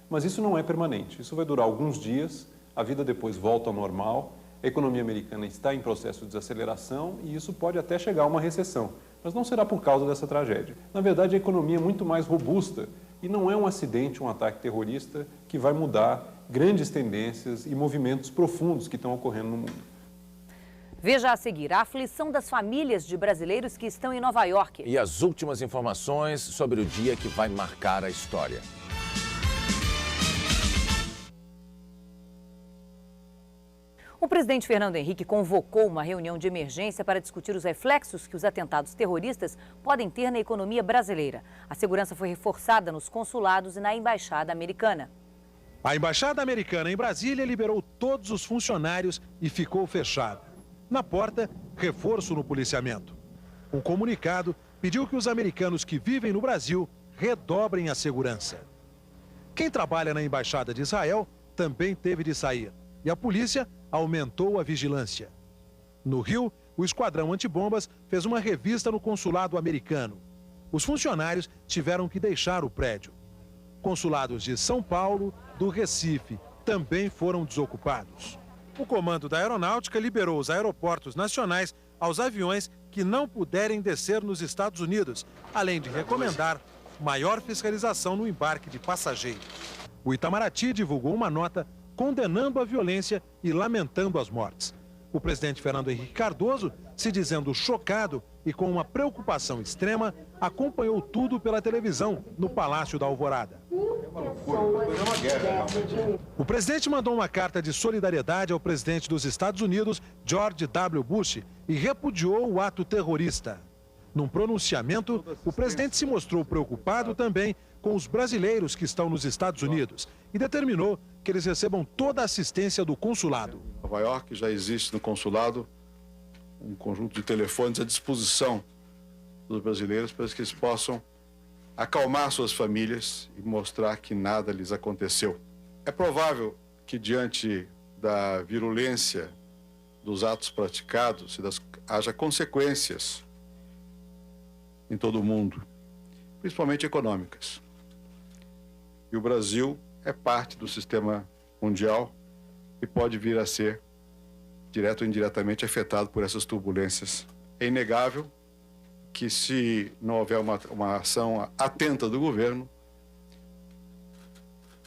Mas isso não é permanente. Isso vai durar alguns dias, a vida depois volta ao normal, a economia americana está em processo de desaceleração e isso pode até chegar a uma recessão. Mas não será por causa dessa tragédia. Na verdade, a economia é muito mais robusta e não é um acidente, um ataque terrorista que vai mudar grandes tendências e movimentos profundos que estão ocorrendo no mundo. Veja a seguir a aflição das famílias de brasileiros que estão em Nova York. E as últimas informações sobre o dia que vai marcar a história. O presidente Fernando Henrique convocou uma reunião de emergência para discutir os reflexos que os atentados terroristas podem ter na economia brasileira. A segurança foi reforçada nos consulados e na embaixada americana. A embaixada americana em Brasília liberou todos os funcionários e ficou fechada. Na porta, reforço no policiamento. Um comunicado pediu que os americanos que vivem no Brasil redobrem a segurança. Quem trabalha na embaixada de Israel também teve de sair. E a polícia aumentou a vigilância. No Rio, o esquadrão antibombas fez uma revista no consulado americano. Os funcionários tiveram que deixar o prédio. Consulados de São Paulo, do Recife, também foram desocupados. O comando da aeronáutica liberou os aeroportos nacionais aos aviões que não puderem descer nos Estados Unidos, além de recomendar maior fiscalização no embarque de passageiros. O Itamaraty divulgou uma nota condenando a violência e lamentando as mortes. O presidente Fernando Henrique Cardoso, se dizendo chocado e com uma preocupação extrema, acompanhou tudo pela televisão no Palácio da Alvorada. O presidente mandou uma carta de solidariedade ao presidente dos Estados Unidos, George W. Bush, e repudiou o ato terrorista. Num pronunciamento, o presidente se mostrou preocupado também com os brasileiros que estão nos Estados Unidos e determinou que eles recebam toda a assistência do consulado. Em Nova York já existe no consulado um conjunto de telefones à disposição dos brasileiros para que eles possam acalmar suas famílias e mostrar que nada lhes aconteceu. É provável que, diante da virulência dos atos praticados, haja consequências em todo o mundo, principalmente econômicas. E o Brasil é parte do sistema mundial e pode vir a ser, direto ou indiretamente, afetado por essas turbulências. É inegável que, se não houver uma ação atenta do governo,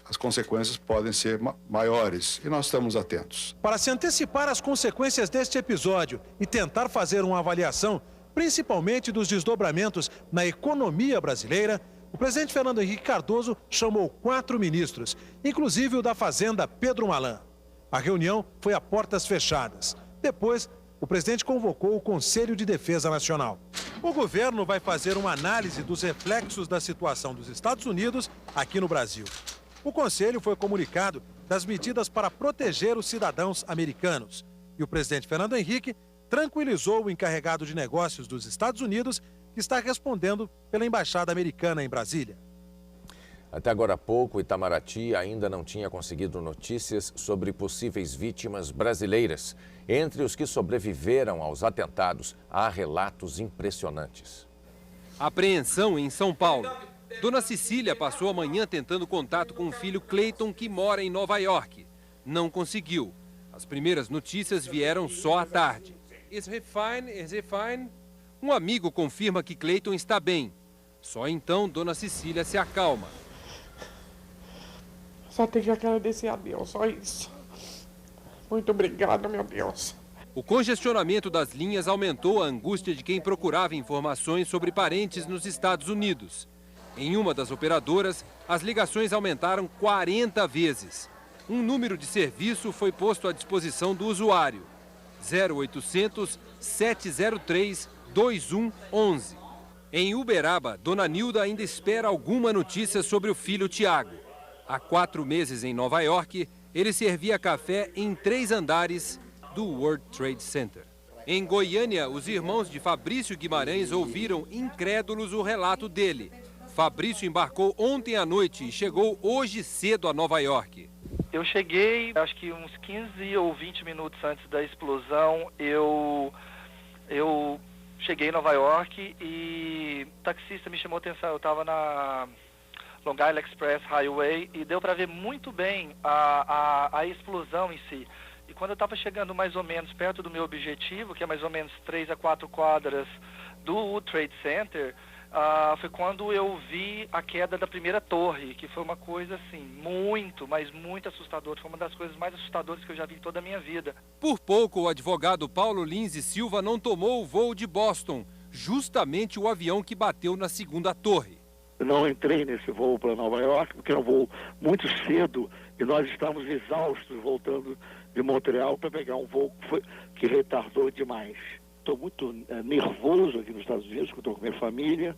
as consequências podem ser maiores e nós estamos atentos. Para se antecipar às consequências deste episódio e tentar fazer uma avaliação, principalmente dos desdobramentos na economia brasileira, o presidente Fernando Henrique Cardoso chamou 4 ministros, inclusive o da Fazenda, Pedro Malan. A reunião foi a portas fechadas. Depois, o presidente convocou o Conselho de Defesa Nacional. O governo vai fazer uma análise dos reflexos da situação dos Estados Unidos aqui no Brasil. O conselho foi comunicado das medidas para proteger os cidadãos americanos. E o presidente Fernando Henrique tranquilizou o encarregado de negócios dos Estados Unidos, que está respondendo pela embaixada americana em Brasília. Até agora há pouco, Itamaraty ainda não tinha conseguido notícias sobre possíveis vítimas brasileiras. Entre os que sobreviveram aos atentados, há relatos impressionantes. Apreensão em São Paulo. Dona Cecília passou a manhã tentando contato com o filho Clayton, que mora em Nova York. Não conseguiu. As primeiras notícias vieram só à tarde. Is he fine? Is he fine? Um amigo confirma que Clayton está bem. Só então Dona Cecília se acalma. Só tenho que agradecer a Deus, só isso. Muito obrigado, meu Deus. O congestionamento das linhas aumentou a angústia de quem procurava informações sobre parentes nos Estados Unidos. Em uma das operadoras, as ligações aumentaram 40 vezes. Um número de serviço foi posto à disposição do usuário. 0800 703 2111. Em Uberaba, Dona Nilda ainda espera alguma notícia sobre o filho Tiago. Há 4 meses em Nova York, ele servia café em 3 andares do World Trade Center. Em Goiânia, os irmãos de Fabrício Guimarães ouviram incrédulos o relato dele. Fabrício embarcou ontem à noite e chegou hoje cedo a Nova York. Eu cheguei, acho que uns 15 ou 20 minutos antes da explosão, eu cheguei em Nova York e o taxista me chamou a atenção. Eu estava na Long Island Express Highway e deu para ver muito bem a explosão em si. E quando eu estava chegando mais ou menos perto do meu objetivo, que é mais ou menos 3 a 4 quadras do World Trade Center, foi quando eu vi a queda da primeira torre, que foi uma coisa assim, muito, mas muito assustadora. Foi uma das coisas mais assustadoras que eu já vi em toda a minha vida. Por pouco, o advogado Paulo Lins e Silva não tomou o voo de Boston, justamente o avião que bateu na segunda torre. Eu não entrei nesse voo para Nova York, porque era um voo muito cedo e nós estávamos exaustos voltando de Montreal para pegar um voo que retardou demais. Estou muito nervoso aqui nos Estados Unidos, porque estou com minha família,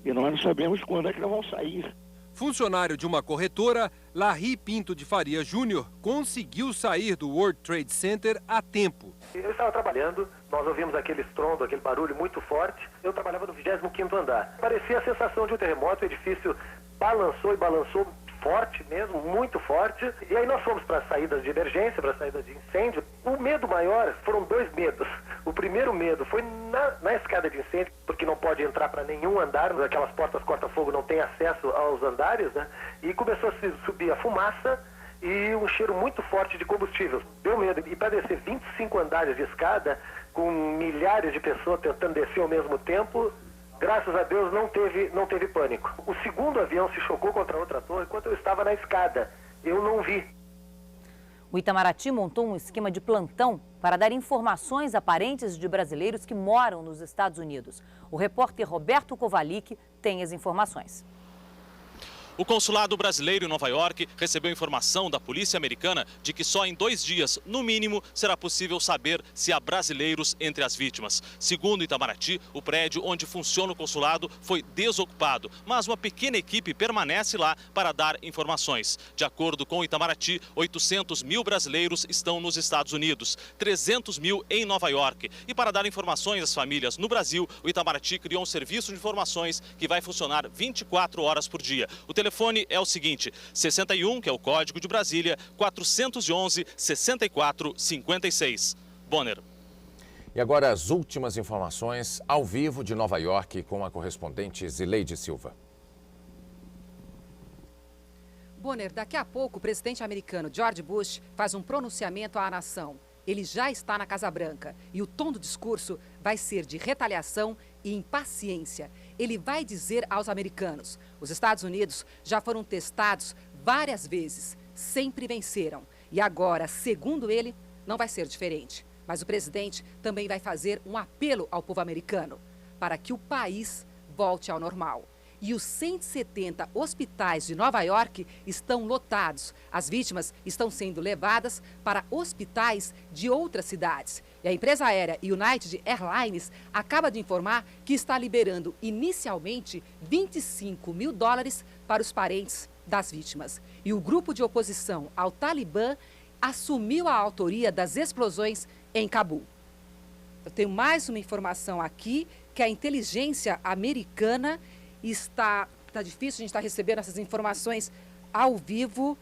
e nós não sabemos quando é que nós vamos sair. Funcionário de uma corretora, Larry Pinto de Faria Júnior conseguiu sair do World Trade Center a tempo. Eu estava trabalhando, nós ouvimos aquele estrondo, aquele barulho muito forte. Eu trabalhava no 25º andar. Parecia a sensação de um terremoto, o edifício balançou e balançou forte mesmo, muito forte. E aí nós fomos para saídas de emergência, para saídas de incêndio. O medo maior, foram 2 medos. O primeiro medo foi na escada de incêndio, porque não pode entrar para nenhum andar, aquelas portas corta-fogo não tem acesso aos andares, né? E começou a subir a fumaça e um cheiro muito forte de combustível. Deu medo. E para descer 25 andares de escada, com milhares de pessoas tentando descer ao mesmo tempo, graças a Deus não teve pânico. O segundo avião se chocou contra outra torre enquanto eu estava na escada. Eu não vi. O Itamaraty montou um esquema de plantão para dar informações a parentes de brasileiros que moram nos Estados Unidos. O repórter Roberto Kovalik tem as informações. O consulado brasileiro em Nova York recebeu informação da polícia americana de que só em 2 dias, no mínimo, será possível saber se há brasileiros entre as vítimas. Segundo Itamaraty, o prédio onde funciona o consulado foi desocupado, mas uma pequena equipe permanece lá para dar informações. De acordo com o Itamaraty, 800 mil brasileiros estão nos Estados Unidos, 300 mil em Nova York. E para dar informações às famílias no Brasil, o Itamaraty criou um serviço de informações que vai funcionar 24 horas por dia. O telefone é o seguinte, 61, que é o código de Brasília, 411 64 56. Bonner. E agora as últimas informações ao vivo de Nova York com a correspondente Zileide Silva. Bonner, daqui a pouco o presidente americano George Bush faz um pronunciamento à nação. Ele já está na Casa Branca e o tom do discurso vai ser de retaliação e impaciência. Ele vai dizer aos americanos: os Estados Unidos já foram testados várias vezes, sempre venceram. E agora, segundo ele, não vai ser diferente. Mas o presidente também vai fazer um apelo ao povo americano para que o país volte ao normal. e os 170 hospitais de Nova York estão lotados. As vítimas estão sendo levadas para hospitais de outras cidades. E a empresa aérea United Airlines acaba de informar que está liberando inicialmente $25 mil para os parentes das vítimas. E o grupo de oposição ao Talibã assumiu a autoria das explosões em Cabul. Eu tenho mais uma informação aqui, que a inteligência americana está difícil, a gente está recebendo essas informações ao vivo,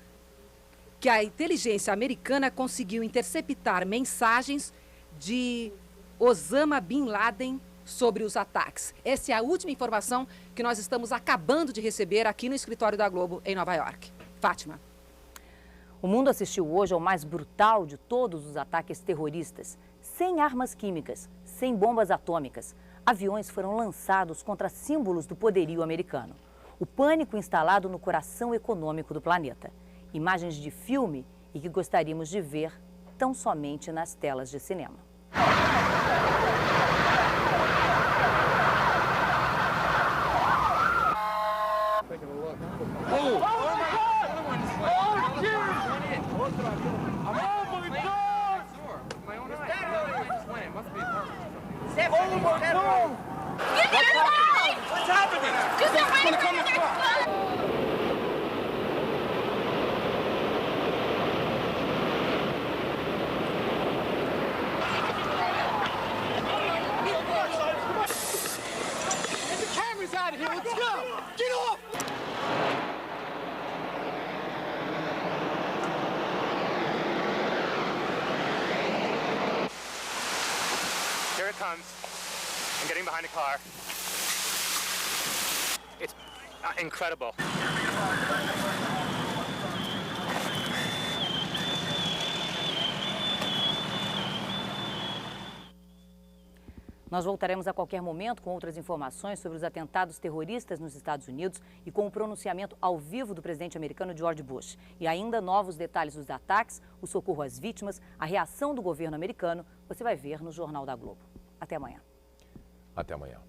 que a inteligência americana conseguiu interceptar mensagens de Osama Bin Laden sobre os ataques. Essa é a última informação que nós estamos acabando de receber aqui no escritório da Globo, em Nova York. Fátima. O mundo assistiu hoje ao mais brutal de todos os ataques terroristas. Sem armas químicas, sem bombas atômicas, aviões foram lançados contra símbolos do poderio americano. O pânico instalado no coração econômico do planeta. Imagens de filme e que gostaríamos de ver tão somente nas telas de cinema. Here it comes. I'm getting behind the car. It's incredible. Nós voltaremos a qualquer momento com outras informações sobre os atentados terroristas nos Estados Unidos e com o pronunciamento ao vivo do presidente americano George Bush. E ainda novos detalhes dos ataques, o socorro às vítimas, a reação do governo americano, você vai ver no Jornal da Globo. Até amanhã. Até amanhã.